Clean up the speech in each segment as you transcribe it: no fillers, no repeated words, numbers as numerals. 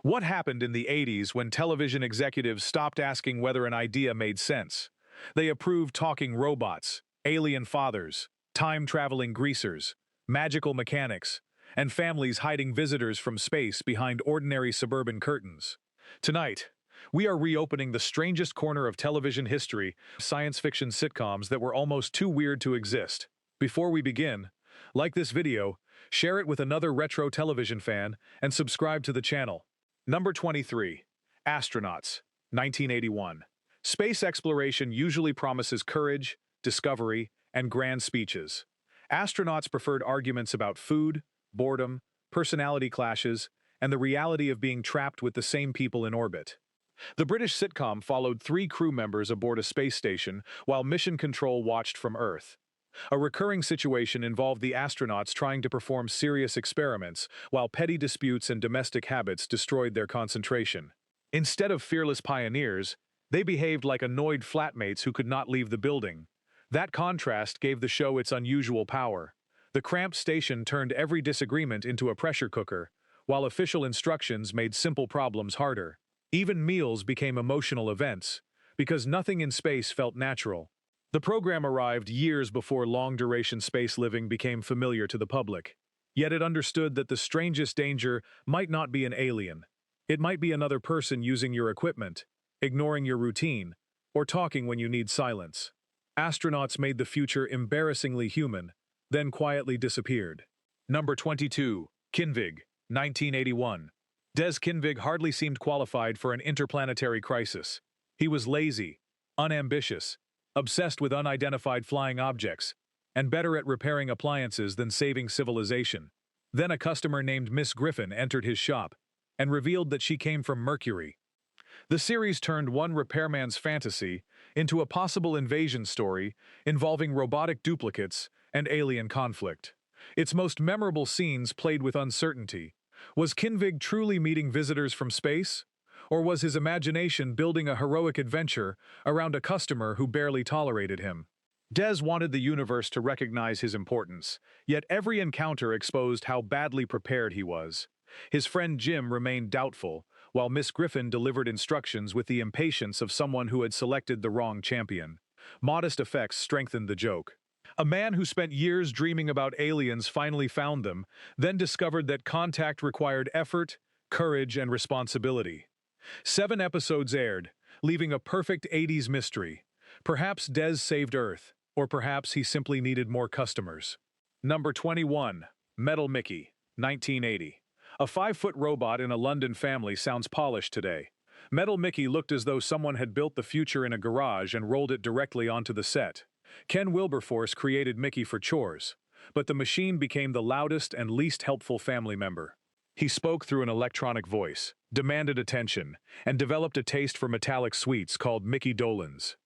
What happened in the 80s when television executives stopped asking whether an idea made sense? They approved talking robots, alien fathers, time-traveling greasers, magical mechanics, and families hiding visitors from space behind ordinary suburban curtains. Tonight, we are reopening the strangest corner of television history, science fiction sitcoms that were almost too weird to exist. Before we begin, like this video, share it with another retro television fan, and subscribe to the channel. Number 23. Astronauts, 1981. Space exploration usually promises courage, discovery, and grand speeches. Astronauts preferred arguments about food, boredom, personality clashes, and the reality of being trapped with the same people in orbit. The British sitcom followed 3 crew members aboard a space station while Mission Control watched from Earth. A recurring situation involved the astronauts trying to perform serious experiments, while petty disputes and domestic habits destroyed their concentration. Instead of fearless pioneers, they behaved like annoyed flatmates who could not leave the building. That contrast gave the show its unusual power. The cramped station turned every disagreement into a pressure cooker, while official instructions made simple problems harder. Even meals became emotional events, because nothing in space felt natural. The program arrived years before long-duration space living became familiar to the public. Yet it understood that the strangest danger might not be an alien. It might be another person using your equipment, ignoring your routine, or talking when you need silence. Astronauts made the future embarrassingly human, then quietly disappeared. Number 22. Kinvig, 1981. Des Kinvig hardly seemed qualified for an interplanetary crisis. He was lazy, unambitious, obsessed with unidentified flying objects, and better at repairing appliances than saving civilization. Then a customer named Miss Griffin entered his shop and revealed that she came from Mercury. The series turned one repairman's fantasy into a possible invasion story involving robotic duplicates and alien conflict. Its most memorable scenes played with uncertainty. Was Kinvig truly meeting visitors from space? Or was his imagination building a heroic adventure around a customer who barely tolerated him? Des wanted the universe to recognize his importance, yet every encounter exposed how badly prepared he was. His friend Jim remained doubtful, while Miss Griffin delivered instructions with the impatience of someone who had selected the wrong champion. Modest effects strengthened the joke. A man who spent years dreaming about aliens finally found them, then discovered that contact required effort, courage, and responsibility. 7 episodes aired, leaving a perfect 80s mystery. Perhaps Des saved Earth, or perhaps he simply needed more customers. Number 21. Metal Mickey, 1980. A 5-foot robot in a London family sounds polished today. Metal Mickey looked as though someone had built the future in a garage and rolled it directly onto the set. Ken Wilberforce created Mickey for chores, but the machine became the loudest and least helpful family member. He spoke through an electronic voice, demanded attention, and developed a taste for metallic sweets called Mickey Dolans.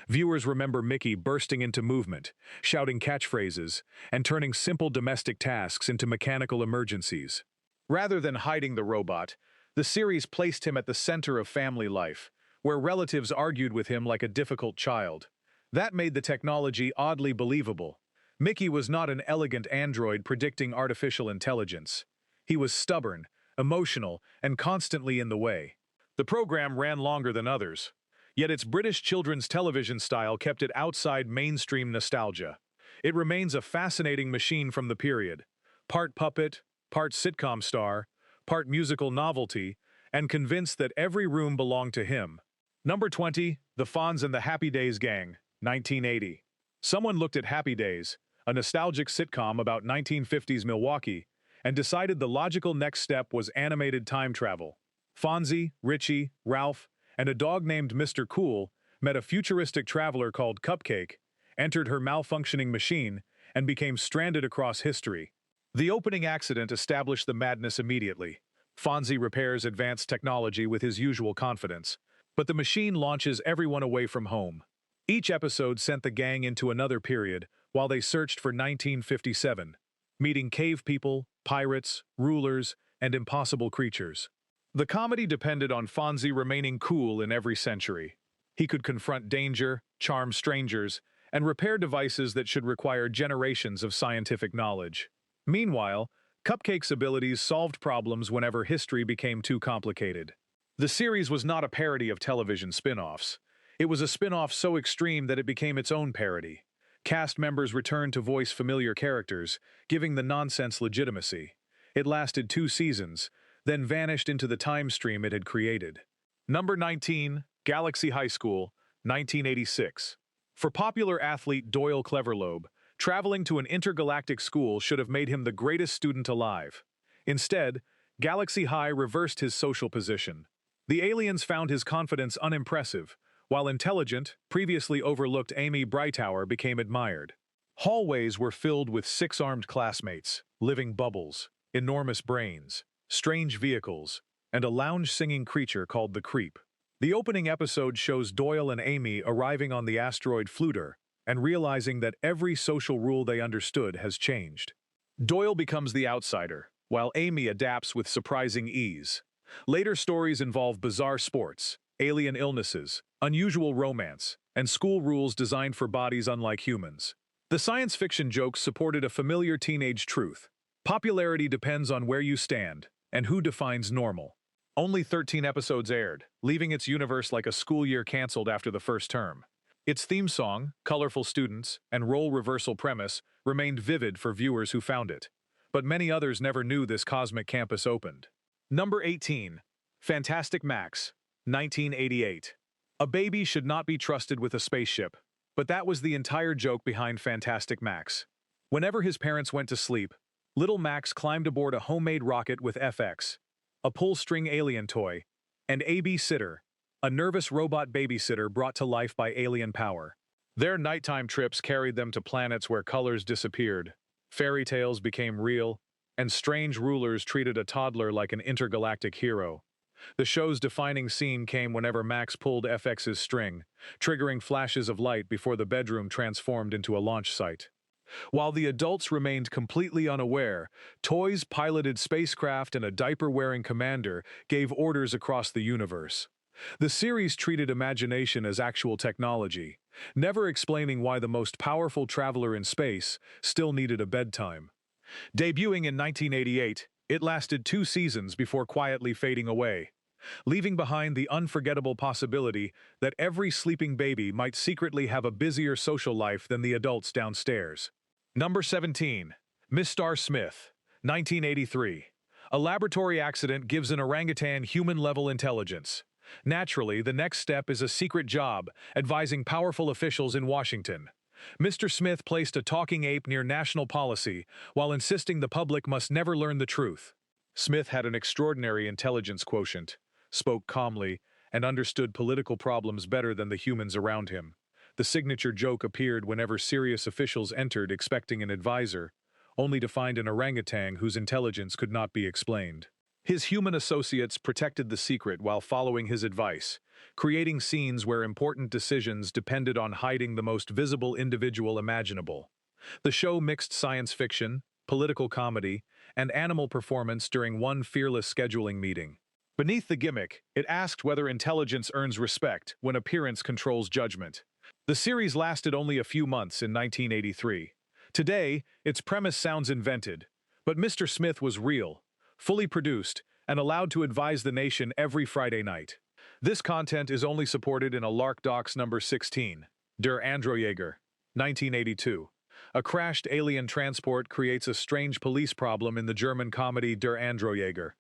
Viewers remember Mickey bursting into movement, shouting catchphrases, and turning simple domestic tasks into mechanical emergencies. Rather than hiding the robot, the series placed him at the center of family life, where relatives argued with him like a difficult child. That made the technology oddly believable. Mickey was not an elegant android predicting artificial intelligence. He was stubborn, emotional, and constantly in the way. The program ran longer than others, yet its British children's television style kept it outside mainstream nostalgia. It remains a fascinating machine from the period, part puppet, part sitcom star, part musical novelty, and convinced that every room belonged to him. Number 20. The Fonz and the Happy Days Gang, 1980. Someone looked at Happy Days, a nostalgic sitcom about 1950s Milwaukee, and decided the logical next step was animated time travel. Fonzie, Richie, Ralph, and a dog named Mr. Cool met a futuristic traveler called Cupcake, entered her malfunctioning machine, and became stranded across history. The opening accident established the madness immediately. Fonzie repairs advanced technology with his usual confidence, but the machine launches everyone away from home. Each episode sent the gang into another period while they searched for 1957, meeting cave people, pirates, rulers, and impossible creatures. The comedy depended on Fonzie remaining cool in every century. He could confront danger, charm strangers, and repair devices that should require generations of scientific knowledge. Meanwhile, Cupcake's abilities solved problems whenever history became too complicated. The series was not a parody of television spin-offs. It was a spin-off so extreme that it became its own parody. Cast members returned to voice familiar characters, giving the nonsense legitimacy. It lasted 2 seasons, then vanished into the time stream it had created. Number 19, Galaxy High School, 1986. For popular athlete Doyle Cleverlobe, traveling to an intergalactic school should have made him the greatest student alive. Instead, Galaxy High reversed his social position. The aliens found his confidence unimpressive, while intelligent, previously overlooked Amy Brightower became admired. Hallways were filled with 6-armed classmates, living bubbles, enormous brains, strange vehicles, and a lounge-singing creature called the Creep. The opening episode shows Doyle and Amy arriving on the asteroid Fluter and realizing that every social rule they understood has changed. Doyle becomes the outsider, while Amy adapts with surprising ease. Later stories involve bizarre sports, alien illnesses, unusual romance, and school rules designed for bodies unlike humans. The science fiction jokes supported a familiar teenage truth. Popularity depends on where you stand and who defines normal. Only 13 episodes aired, leaving its universe like a school year canceled after the first term. Its theme song, colorful students, and role reversal premise remained vivid for viewers who found it. But many others never knew this cosmic campus opened. Number 18. Fantastic Max, 1988. A baby should not be trusted with a spaceship, but that was the entire joke behind Fantastic Max. Whenever his parents went to sleep, little Max climbed aboard a homemade rocket with FX, a pull-string alien toy, and AB Sitter, a nervous robot babysitter brought to life by alien power. Their nighttime trips carried them to planets where colors disappeared, fairy tales became real, and strange rulers treated a toddler like an intergalactic hero. The show's defining scene came whenever Max pulled FX's string, triggering flashes of light before the bedroom transformed into a launch site. While the adults remained completely unaware, toys piloted spacecraft and a diaper-wearing commander gave orders across the universe. The series treated imagination as actual technology, never explaining why the most powerful traveler in space still needed a bedtime. Debuting in 1988, it lasted 2 seasons before quietly fading away, leaving behind the unforgettable possibility that every sleeping baby might secretly have a busier social life than the adults downstairs. Number 17. Mr. Smith, 1983. A laboratory accident gives an orangutan human-level intelligence. Naturally, the next step is a secret job, advising powerful officials in Washington. Mr. Smith placed a talking ape near national policy, while insisting the public must never learn the truth. Smith had an extraordinary intelligence quotient, spoke calmly, and understood political problems better than the humans around him. The signature joke appeared whenever serious officials entered expecting an advisor, only to find an orangutan whose intelligence could not be explained. His human associates protected the secret while following his advice, creating scenes where important decisions depended on hiding the most visible individual imaginable. The show mixed science fiction, political comedy, and animal performance during one fearless scheduling meeting. Beneath the gimmick, it asked whether intelligence earns respect when appearance controls judgment. The series lasted only a few months in 1983. Today, its premise sounds invented, but Mr. Smith was real, fully produced, and allowed to advise the nation every Friday night. This content is only supported in a Lark Docs number 16, Der Andro-Jäger, 1982. A crashed alien transport creates a strange police problem in the German comedy Der Andro-Jäger.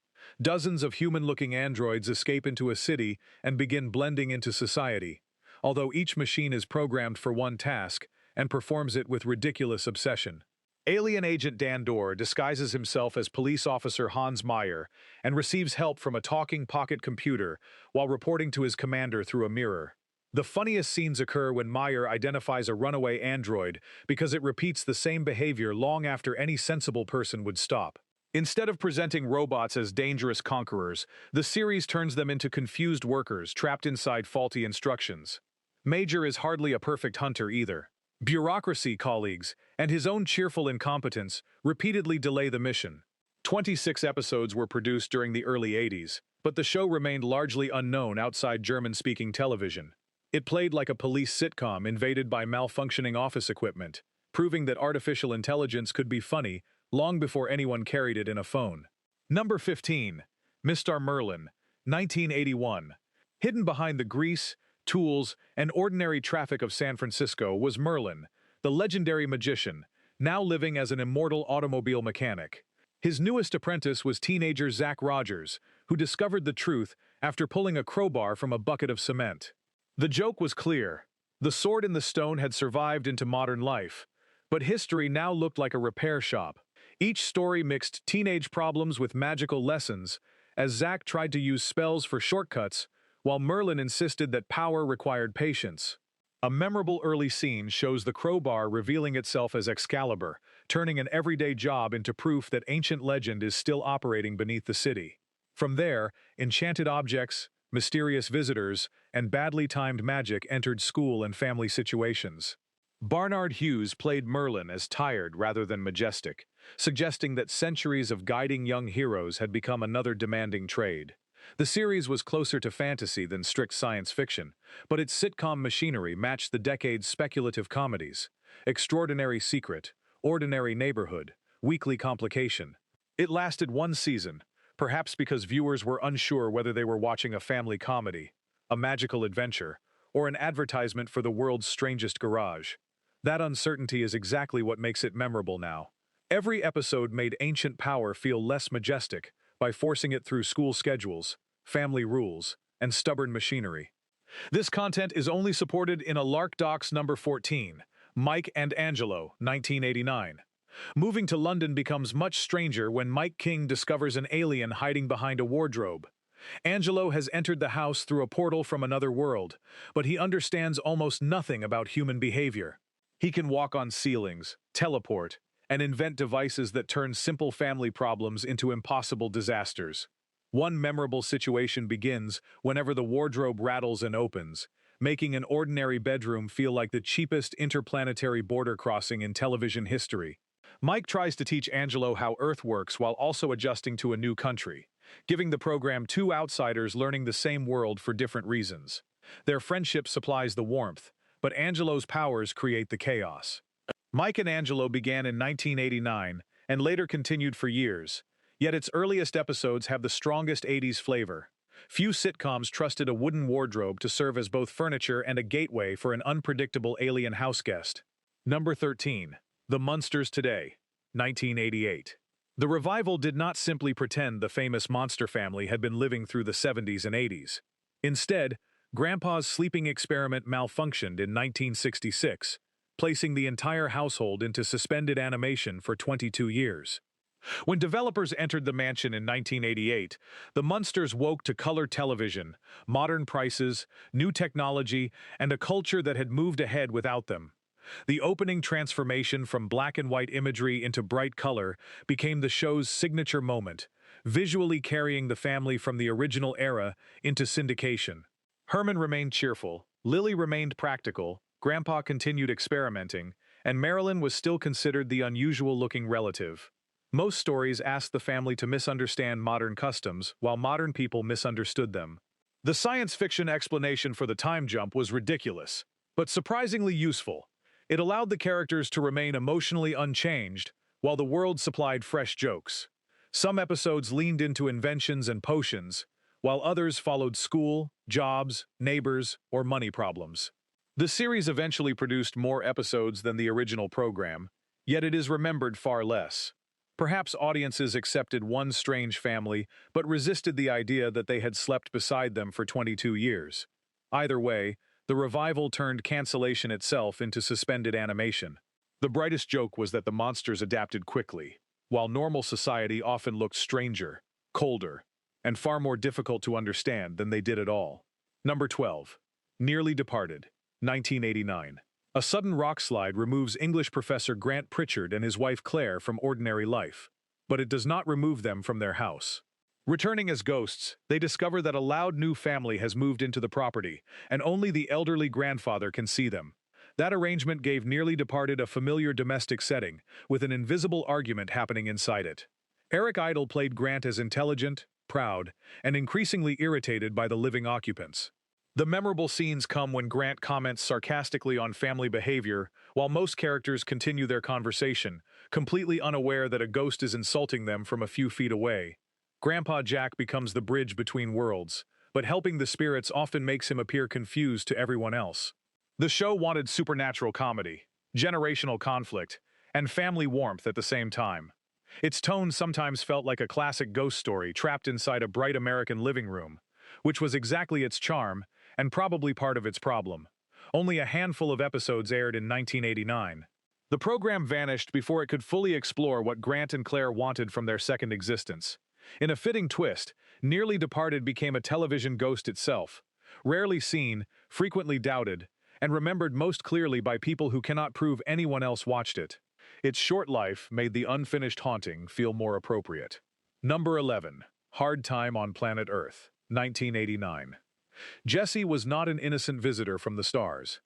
Dozens of human-looking androids escape into a city and begin blending into society, although each machine is programmed for one task and performs it with ridiculous obsession. Alien agent Dan Dorr disguises himself as police officer Hans Meyer and receives help from a talking pocket computer while reporting to his commander through a mirror. The funniest scenes occur when Meyer identifies a runaway android because it repeats the same behavior long after any sensible person would stop. Instead of presenting robots as dangerous conquerors, the series turns them into confused workers trapped inside faulty instructions. Major is hardly a perfect hunter either. Bureaucracy, colleagues, and his own cheerful incompetence repeatedly delay the mission. 26 episodes were produced during the early 80s, but the show remained largely unknown outside German-speaking television. It played like a police sitcom invaded by malfunctioning office equipment, proving that artificial intelligence could be funny long before anyone carried it in a phone. Number 15. Mr. Merlin, 1981. Hidden behind the grease, tools, and ordinary traffic of San Francisco was Merlin, the legendary magician, now living as an immortal automobile mechanic. His newest apprentice was teenager Zach Rogers, who discovered the truth after pulling a crowbar from a bucket of cement. The joke was clear. The sword in the stone had survived into modern life, but history now looked like a repair shop. Each story mixed teenage problems with magical lessons, as Zach tried to use spells for shortcuts, while Merlin insisted that power required patience. A memorable early scene shows the crowbar revealing itself as Excalibur, turning an everyday job into proof that ancient legend is still operating beneath the city. From there, enchanted objects, mysterious visitors, and badly timed magic entered school and family situations. Barnard Hughes played Merlin as tired rather than majestic, suggesting that centuries of guiding young heroes had become another demanding trade. The series was closer to fantasy than strict science fiction, but its sitcom machinery matched the decade's speculative comedies: Extraordinary Secret, Ordinary Neighborhood, Weekly Complication. It lasted one season, perhaps because viewers were unsure whether they were watching a family comedy, a magical adventure, or an advertisement for the world's strangest garage. That uncertainty is exactly what makes it memorable now. Every episode made ancient power feel less majestic by forcing it through school schedules, family rules, and stubborn machinery. This content is only supported in a Lark Docs number 14, Mike and Angelo, 1989. Moving to London becomes much stranger when Mike King discovers an alien hiding behind a wardrobe. Angelo has entered the house through a portal from another world, but he understands almost nothing about human behavior. He can walk on ceilings, teleport, and invent devices that turn simple family problems into impossible disasters. One memorable situation begins whenever the wardrobe rattles and opens, making an ordinary bedroom feel like the cheapest interplanetary border crossing in television history. Mike tries to teach Angelo how Earth works while also adjusting to a new country, giving the program two outsiders learning the same world for different reasons. Their friendship supplies the warmth, but Angelo's powers create the chaos. Mike and Angelo began in 1989 and later continued for years, yet its earliest episodes have the strongest 80s flavor. Few sitcoms trusted a wooden wardrobe to serve as both furniture and a gateway for an unpredictable alien houseguest. Number 13. The Munsters Today, 1988. The revival did not simply pretend the famous monster family had been living through the 70s and 80s. Instead, Grandpa's sleeping experiment malfunctioned in 1966, placing the entire household into suspended animation for 22 years. When developers entered the mansion in 1988, the Munsters woke to color television, modern prices, new technology, and a culture that had moved ahead without them. The opening transformation from black and white imagery into bright color became the show's signature moment, visually carrying the family from the original era into syndication. Herman remained cheerful, Lily remained practical, Grandpa continued experimenting, and Merlin was still considered the unusual-looking relative. Most stories asked the family to misunderstand modern customs, while modern people misunderstood them. The science fiction explanation for the time jump was ridiculous, but surprisingly useful. It allowed the characters to remain emotionally unchanged, while the world supplied fresh jokes. Some episodes leaned into inventions and potions, while others followed school, jobs, neighbors, or money problems. The series eventually produced more episodes than the original program, yet it is remembered far less. Perhaps audiences accepted one strange family, but resisted the idea that they had slept beside them for 22 years. Either way, the revival turned cancellation itself into suspended animation. The brightest joke was that the monsters adapted quickly, while normal society often looked stranger, colder, and far more difficult to understand than they did at all. Number 12. Nearly Departed, 1989. A sudden rock slide removes English professor Grant Pritchard and his wife Claire from ordinary life, but it does not remove them from their house. Returning as ghosts, they discover that a loud new family has moved into the property, and only the elderly grandfather can see them. That arrangement gave Nearly Departed a familiar domestic setting, with an invisible argument happening inside it. Eric Idle played Grant as intelligent, proud, and increasingly irritated by the living occupants. The memorable scenes come when Grant comments sarcastically on family behavior, while most characters continue their conversation, completely unaware that a ghost is insulting them from a few feet away. Grandpa Jack becomes the bridge between worlds, but helping the spirits often makes him appear confused to everyone else. The show wanted supernatural comedy, generational conflict, and family warmth at the same time. Its tone sometimes felt like a classic ghost story trapped inside a bright American living room, which was exactly its charm and probably part of its problem. Only a handful of episodes aired in 1989. The program vanished before it could fully explore what Grant and Claire wanted from their second existence. In a fitting twist, Nearly Departed became a television ghost itself, rarely seen, frequently doubted, and remembered most clearly by people who cannot prove anyone else watched it. Its short life made the unfinished haunting feel more appropriate. Number 11. Hard Time on Planet Earth, 1989. Jesse was not an innocent visitor from the stars.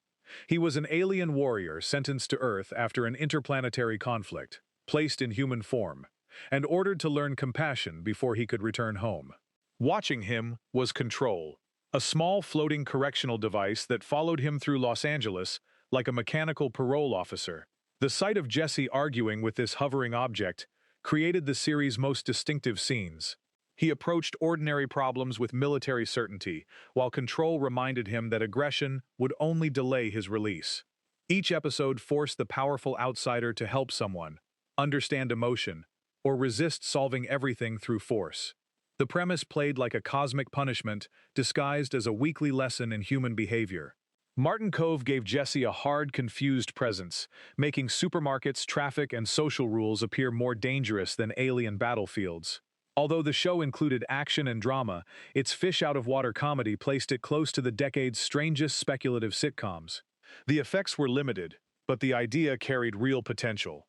He was an alien warrior sentenced to Earth after an interplanetary conflict, placed in human form, and ordered to learn compassion before he could return home. Watching him was Control, a small floating correctional device that followed him through Los Angeles like a mechanical parole officer. The sight of Jesse arguing with this hovering object created the series' most distinctive scenes. He approached ordinary problems with military certainty, while Control reminded him that aggression would only delay his release. Each episode forced the powerful outsider to help someone, understand emotion, or resist solving everything through force. The premise played like a cosmic punishment disguised as a weekly lesson in human behavior. Martin Kove gave Jesse a hard, confused presence, making supermarkets, traffic, and social rules appear more dangerous than alien battlefields. Although the show included action and drama, its fish-out-of-water comedy placed it close to the decade's strangest speculative sitcoms. The effects were limited, but the idea carried real potential.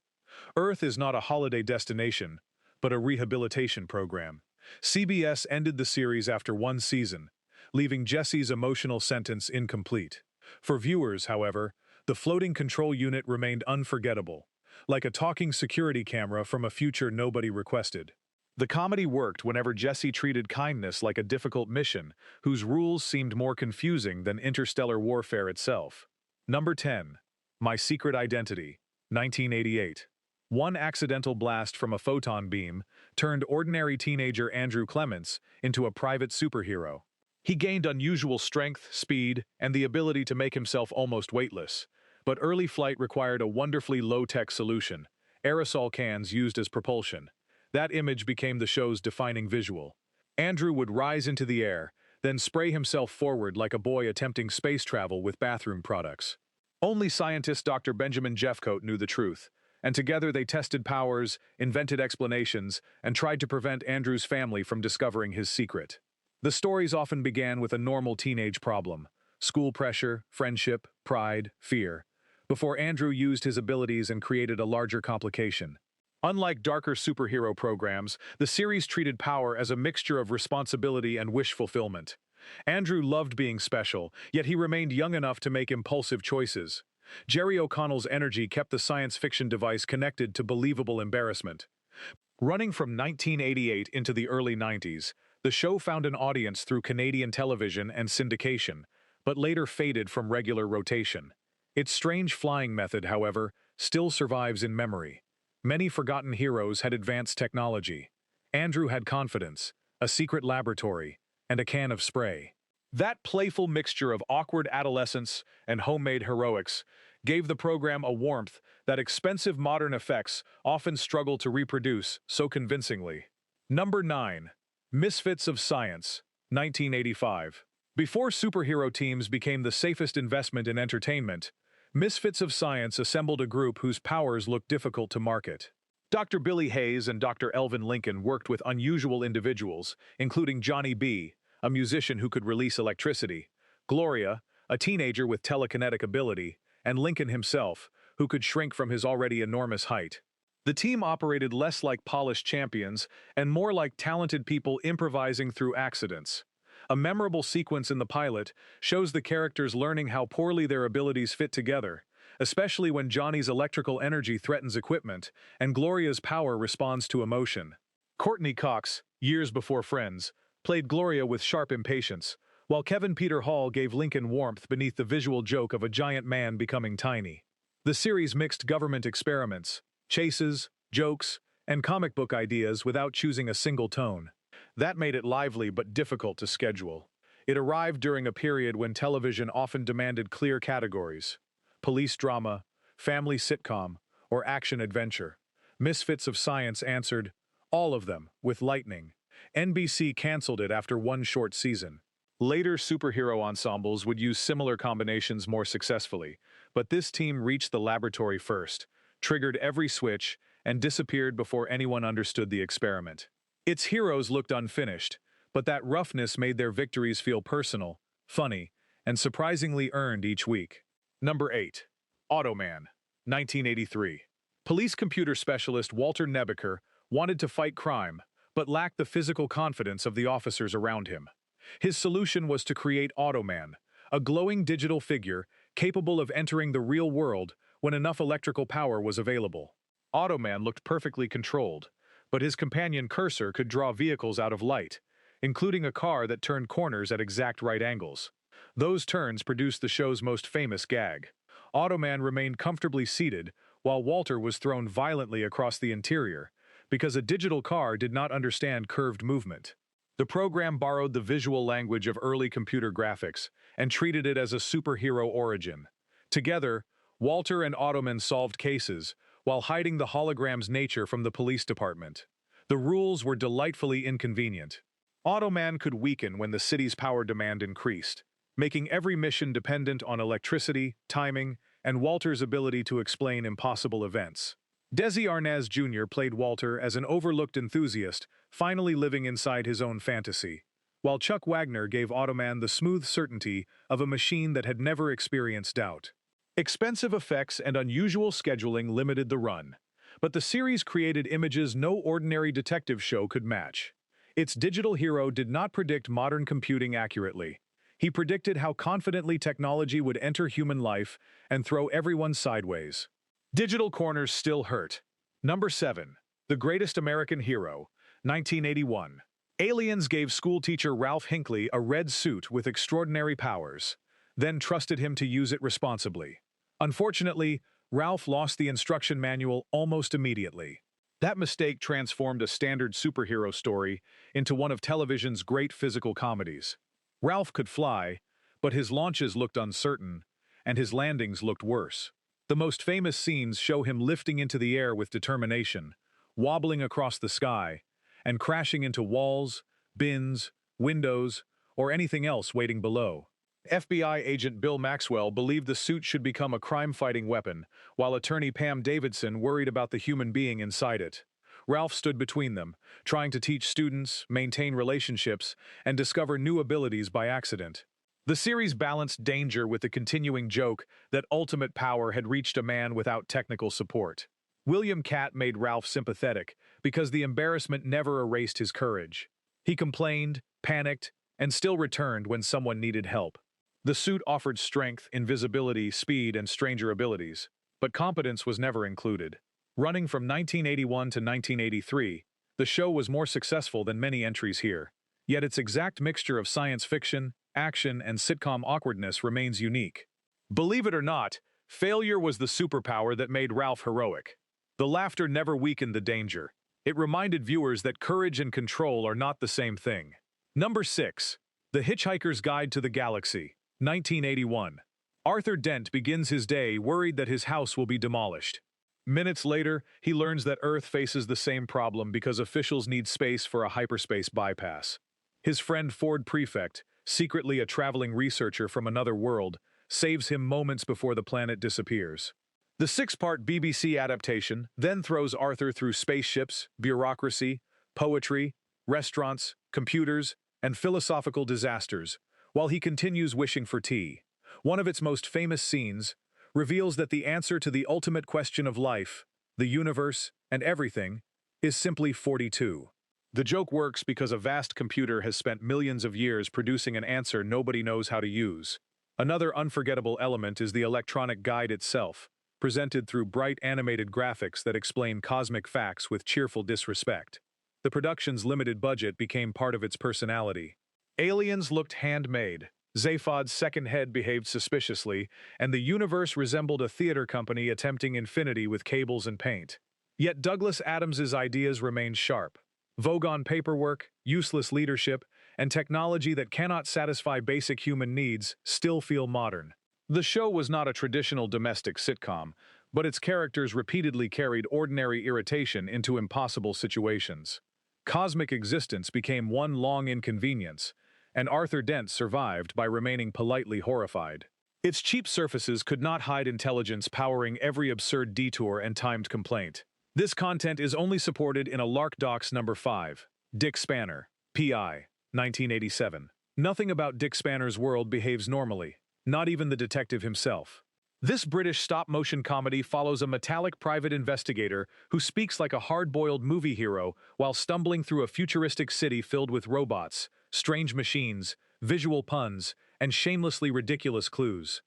Earth is not a holiday destination, but a rehabilitation program. CBS ended the series after one season, leaving Jesse's emotional sentence incomplete. For viewers, however, the floating control unit remained unforgettable, like a talking security camera from a future nobody requested. The comedy worked whenever Jesse treated kindness like a difficult mission, whose rules seemed more confusing than interstellar warfare itself. Number 10. My Secret Identity, 1988. One accidental blast from a photon beam turned ordinary teenager Andrew Clements into a private superhero. He gained unusual strength, speed, and the ability to make himself almost weightless. But early flight required a wonderfully low-tech solution, aerosol cans used as propulsion. That image became the show's defining visual. Andrew would rise into the air, then spray himself forward like a boy attempting space travel with bathroom products. Only scientist Dr. Benjamin Jeffcoat knew the truth, and together they tested powers, invented explanations, and tried to prevent Andrew's family from discovering his secret. The stories often began with a normal teenage problem: school pressure, friendship, pride, fear, before Andrew used his abilities and created a larger complication. Unlike darker superhero programs, the series treated power as a mixture of responsibility and wish fulfillment. Andrew loved being special, yet he remained young enough to make impulsive choices. Jerry O'Connell's energy kept the science fiction device connected to believable embarrassment. Running from 1988 into the early 90s, the show found an audience through Canadian television and syndication, but later faded from regular rotation. Its strange flying method, however, still survives in memory. Many forgotten heroes had advanced technology. Andrew had confidence, a secret laboratory, and a can of spray. That playful mixture of awkward adolescence and homemade heroics gave the program a warmth that expensive modern effects often struggle to reproduce so convincingly. Number 9. Misfits of Science, 1985. Before superhero teams became the safest investment in entertainment, Misfits of Science assembled a group whose powers looked difficult to market. Dr. Billy Hayes and Dr. Elvin Lincoln worked with unusual individuals, including Johnny B., a musician who could release electricity, Gloria, a teenager with telekinetic ability, and Lincoln himself, who could shrink from his already enormous height. The team operated less like polished champions and more like talented people improvising through accidents. A memorable sequence in the pilot shows the characters learning how poorly their abilities fit together, especially when Johnny's electrical energy threatens equipment and Gloria's power responds to emotion. Courtney Cox, years before Friends, played Gloria with sharp impatience, while Kevin Peter Hall gave Lincoln warmth beneath the visual joke of a giant man becoming tiny. The series mixed government experiments, chases, jokes, and comic book ideas without choosing a single tone. That made it lively but difficult to schedule. It arrived during a period when television often demanded clear categories: police drama, family sitcom, or action-adventure. Misfits of Science answered, all of them, with lightning. NBC canceled it after one short season. Later superhero ensembles would use similar combinations more successfully, but this team reached the laboratory first, triggered every switch, and disappeared before anyone understood the experiment. Its heroes looked unfinished, but that roughness made their victories feel personal, funny, and surprisingly earned each week. Number 8. Automan, 1983. Police computer specialist Walter Nebeker wanted to fight crime, but lacked the physical confidence of the officers around him. His solution was to create Automan, a glowing digital figure capable of entering the real world when enough electrical power was available. Automan looked perfectly controlled, but his companion Cursor could draw vehicles out of light, including a car that turned corners at exact right angles. Those turns produced the show's most famous gag. Automan remained comfortably seated while Walter was thrown violently across the interior, because a digital car did not understand curved movement. The program borrowed the visual language of early computer graphics and treated it as a superhero origin. Together, Walter and Automan solved cases while hiding the hologram's nature from the police department. The rules were delightfully inconvenient. Automan could weaken when the city's power demand increased, making every mission dependent on electricity, timing, and Walter's ability to explain impossible events. Desi Arnaz Jr. played Walter as an overlooked enthusiast, finally living inside his own fantasy, while Chuck Wagner gave Automan the smooth certainty of a machine that had never experienced doubt. Expensive effects and unusual scheduling limited the run, but the series created images no ordinary detective show could match. Its digital hero did not predict modern computing accurately. He predicted how confidently technology would enter human life and throw everyone sideways. Digital corners still hurt. Number 7. The Greatest American Hero, 1981. Aliens gave schoolteacher Ralph Hinckley a red suit with extraordinary powers, then trusted him to use it responsibly. Unfortunately, Ralph lost the instruction manual almost immediately. That mistake transformed a standard superhero story into one of television's great physical comedies. Ralph could fly, but his launches looked uncertain, and his landings looked worse. The most famous scenes show him lifting into the air with determination, wobbling across the sky, and crashing into walls, bins, windows, or anything else waiting below. FBI agent Bill Maxwell believed the suit should become a crime-fighting weapon, while attorney Pam Davidson worried about the human being inside it. Ralph stood between them, trying to teach students, maintain relationships, and discover new abilities by accident. The series balanced danger with the continuing joke that ultimate power had reached a man without technical support. William Catt made Ralph sympathetic because the embarrassment never erased his courage. He complained, panicked, and still returned when someone needed help. The suit offered strength, invisibility, speed, and stranger abilities, but competence was never included. Running from 1981 to 1983, the show was more successful than many entries here, yet its exact mixture of science fiction, action, and sitcom awkwardness remains unique. Believe it or not, failure was the superpower that made Ralph heroic. The laughter never weakened the danger. It reminded viewers that courage and control are not the same thing. Number 6. The Hitchhiker's Guide to the Galaxy, 1981. Arthur Dent begins his day worried that his house will be demolished. Minutes later, he learns that Earth faces the same problem because officials need space for a hyperspace bypass. His friend Ford Prefect, secretly a traveling researcher from another world, saves him moments before the planet disappears. The 6-part BBC adaptation then throws Arthur through spaceships, bureaucracy, poetry, restaurants, computers, and philosophical disasters, while he continues wishing for tea. One of its most famous scenes reveals that the answer to the ultimate question of life, the universe, and everything, is simply 42. The joke works because a vast computer has spent millions of years producing an answer nobody knows how to use. Another unforgettable element is the electronic guide itself, presented through bright animated graphics that explain cosmic facts with cheerful disrespect. The production's limited budget became part of its personality. Aliens looked handmade, Zaphod's second head behaved suspiciously, and the universe resembled a theater company attempting infinity with cables and paint. Yet Douglas Adams's ideas remain sharp. Vogue paperwork, useless leadership, and technology that cannot satisfy basic human needs still feel modern. The show was not a traditional domestic sitcom, but its characters repeatedly carried ordinary irritation into impossible situations. Cosmic existence became one long inconvenience, and Arthur Dent survived by remaining politely horrified. Its cheap surfaces could not hide intelligence powering every absurd detour and timed complaint. This content is only supported in a Lark Docs number 5, Dick Spanner, P.I., 1987. Nothing about Dick Spanner's world behaves normally, not even the detective himself. This British stop-motion comedy follows a metallic private investigator who speaks like a hard-boiled movie hero while stumbling through a futuristic city filled with robots, strange machines, visual puns, and shamelessly ridiculous clues.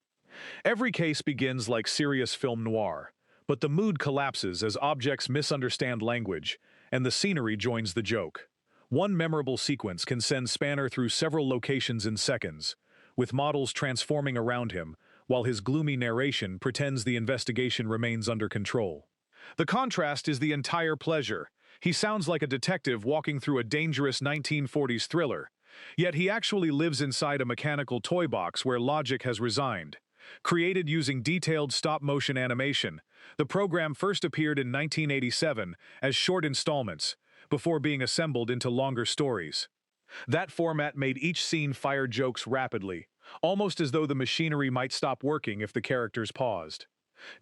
Every case begins like serious film noir, but the mood collapses as objects misunderstand language, and the scenery joins the joke. One memorable sequence can send Spanner through several locations in seconds, with models transforming around him, while his gloomy narration pretends the investigation remains under control. The contrast is the entire pleasure. He sounds like a detective walking through a dangerous 1940s thriller, yet he actually lives inside a mechanical toy box where logic has resigned. Created using detailed stop-motion animation, the program first appeared in 1987 as short installments, before being assembled into longer stories. That format made each scene fire jokes rapidly, almost as though the machinery might stop working if the characters paused.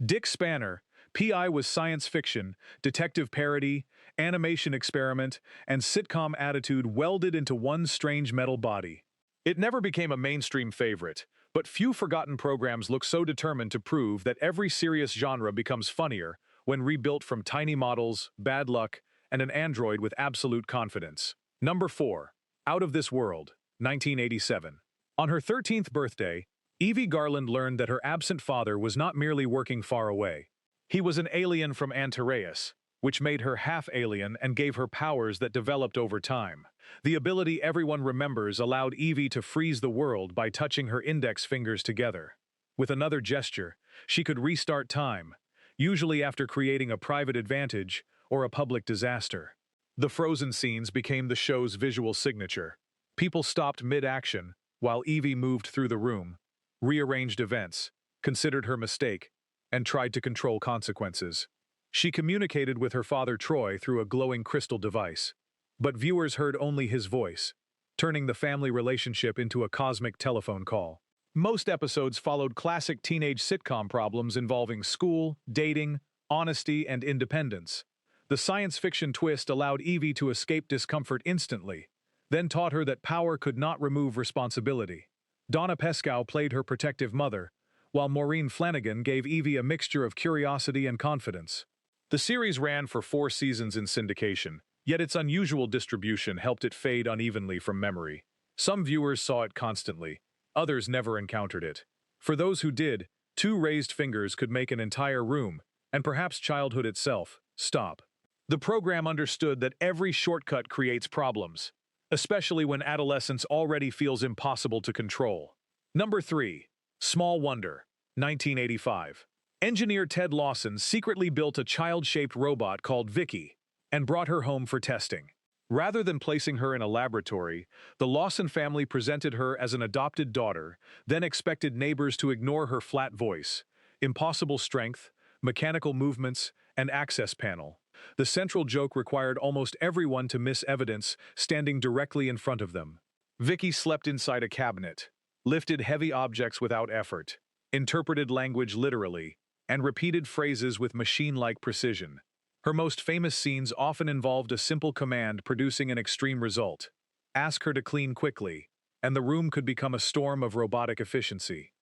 Dick Spanner, P.I. was science fiction, detective parody, animation experiment, and sitcom attitude welded into one strange metal body. It never became a mainstream favorite, but few forgotten programs look so determined to prove that every serious genre becomes funnier when rebuilt from tiny models, bad luck, and an android with absolute confidence. Number 4. Out of This World, 1987. On her 13th birthday, Evie Garland learned that her absent father was not merely working far away. He was an alien from Antareus, which made her half-alien and gave her powers that developed over time. The ability everyone remembers allowed Evie to freeze the world by touching her index fingers together. With another gesture, she could restart time, usually after creating a private advantage or a public disaster. The frozen scenes became the show's visual signature. People stopped mid-action while Evie moved through the room, rearranged events, considered her mistake, and tried to control consequences. She communicated with her father Troy through a glowing crystal device, but viewers heard only his voice, turning the family relationship into a cosmic telephone call. Most episodes followed classic teenage sitcom problems involving school, dating, honesty, and independence. The science fiction twist allowed Evie to escape discomfort instantly, then taught her that power could not remove responsibility. Donna Pescow played her protective mother, while Maureen Flanagan gave Evie a mixture of curiosity and confidence. The series ran for 4 seasons in syndication, yet its unusual distribution helped it fade unevenly from memory. Some viewers saw it constantly, others never encountered it. For those who did, 2 raised fingers could make an entire room, and perhaps childhood itself, stop. The program understood that every shortcut creates problems, especially when adolescence already feels impossible to control. Number 3. Small Wonder, 1985. Engineer Ted Lawson secretly built a child-shaped robot called Vicky and brought her home for testing. Rather than placing her in a laboratory, the Lawson family presented her as an adopted daughter, then expected neighbors to ignore her flat voice, impossible strength, mechanical movements, and access panel. The central joke required almost everyone to miss evidence standing directly in front of them. Vicky slept inside a cabinet, lifted heavy objects without effort, interpreted language literally, and repeated phrases with machine-like precision. Her most famous scenes often involved a simple command producing an extreme result. Ask her to clean quickly, and the room could become a storm of robotic efficiency.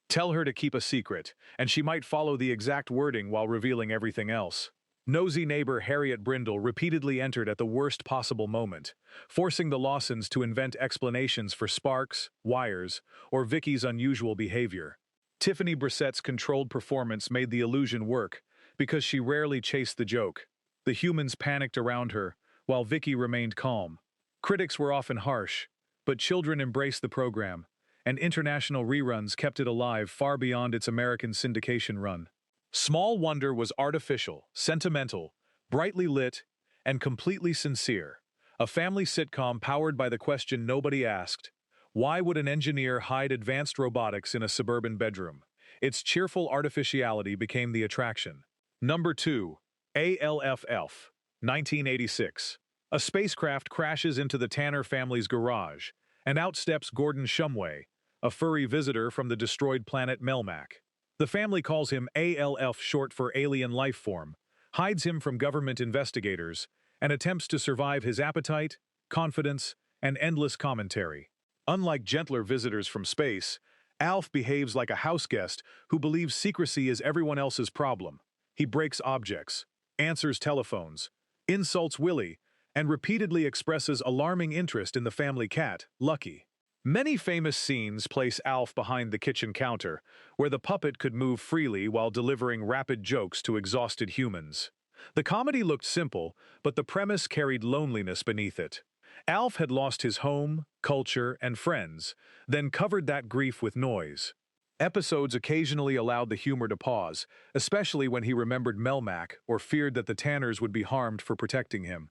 Tell her to keep a secret, and she might follow the exact wording while revealing everything else. Nosy neighbor Harriet Brindle repeatedly entered at the worst possible moment, forcing the Lawsons to invent explanations for sparks, wires, or Vicky's unusual behavior. Tiffany Brissett's controlled performance made the illusion work, because she rarely chased the joke. The humans panicked around her, while Vicky remained calm. Critics were often harsh, but children embraced the program, and international reruns kept it alive far beyond its American syndication run. Small Wonder was artificial, sentimental, Brightly lit and completely sincere. A family sitcom powered by the question nobody asked: why would an engineer hide advanced robotics in a suburban bedroom? Its cheerful artificiality became the attraction. Number 2. ALFF, 1986. A spacecraft crashes into the Tanner family's garage, and out steps Gordon Shumway, a furry visitor from the destroyed planet Melmac. The family calls him ALF, short for alien life form, hides him from government investigators, and attempts to survive his appetite, confidence, and endless commentary. Unlike gentler visitors from space, Alf behaves like a houseguest who believes secrecy is everyone else's problem. He breaks objects, answers telephones, insults Willie, and repeatedly expresses alarming interest in the family cat, Lucky. Many famous scenes place Alf behind the kitchen counter, where the puppet could move freely while delivering rapid jokes to exhausted humans. The comedy looked simple, but the premise carried loneliness beneath it. Alf had lost his home, culture, and friends, then covered that grief with noise. Episodes occasionally allowed the humor to pause, especially when he remembered Melmac or feared that the Tanners would be harmed for protecting him.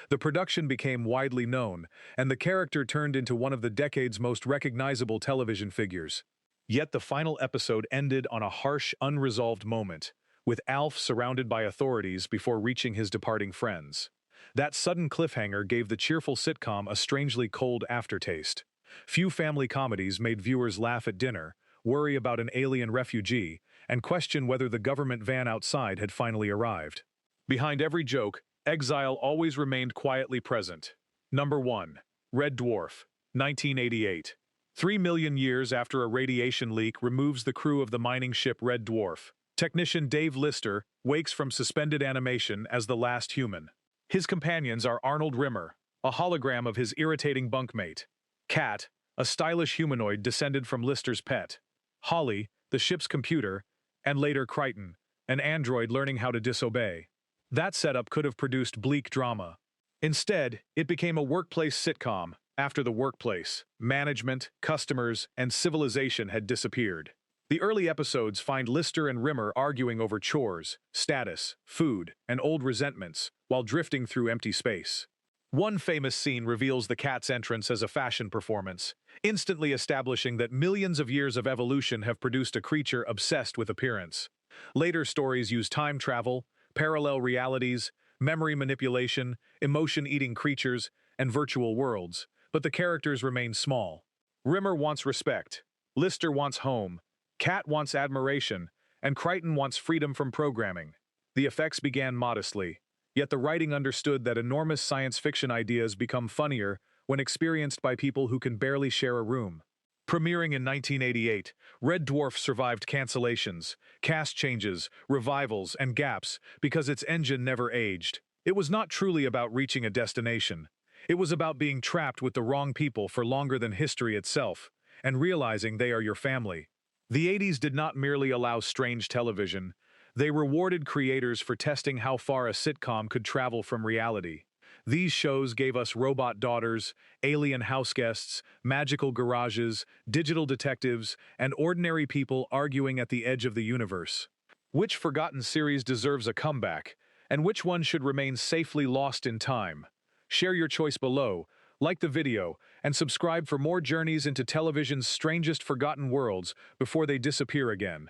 The production became widely known, and the character turned into one of the decade's most recognizable television figures. Yet the final episode ended on a harsh, unresolved moment, with Alf surrounded by authorities before reaching his departing friends. That sudden cliffhanger gave the cheerful sitcom a strangely cold aftertaste. Few family comedies made viewers laugh at dinner, worry about an alien refugee, and question whether the government van outside had finally arrived. Behind every joke, exile always remained quietly present. Number 1. Red Dwarf, 1988. 3 million years after a radiation leak removes the crew of the mining ship Red Dwarf, technician Dave Lister wakes from suspended animation as the last human. His companions are Arnold Rimmer, a hologram of his irritating bunkmate; Kat, a stylish humanoid descended from Lister's pet; Holly, the ship's computer; and later Crichton, an android learning how to disobey. That setup could have produced bleak drama. Instead, it became a workplace sitcom. After the workplace, management, customers, and civilization had disappeared. The early episodes find Lister and Rimmer arguing over chores, status, food, and old resentments, while drifting through empty space. One famous scene reveals the cat's entrance as a fashion performance, instantly establishing that millions of years of evolution have produced a creature obsessed with appearance. Later stories use time travel, parallel realities, memory manipulation, emotion-eating creatures, and virtual worlds, but the characters remain small. Rimmer wants respect, Lister wants home, Kat wants admiration, and Crichton wants freedom from programming. The effects began modestly, yet the writing understood that enormous science fiction ideas become funnier when experienced by people who can barely share a room. Premiering in 1988, Red Dwarf survived cancellations, cast changes, revivals, and gaps because its engine never aged. It was not truly about reaching a destination. It was about being trapped with the wrong people for longer than history itself, and realizing they are your family. The 80s did not merely allow strange television. They rewarded creators for testing how far a sitcom could travel from reality. These shows gave us robot daughters, alien houseguests, magical garages, digital detectives, and ordinary people arguing at the edge of the universe. Which forgotten series deserves a comeback, and which one should remain safely lost in time? Share your choice below, like the video, and subscribe for more journeys into television's strangest forgotten worlds before they disappear again.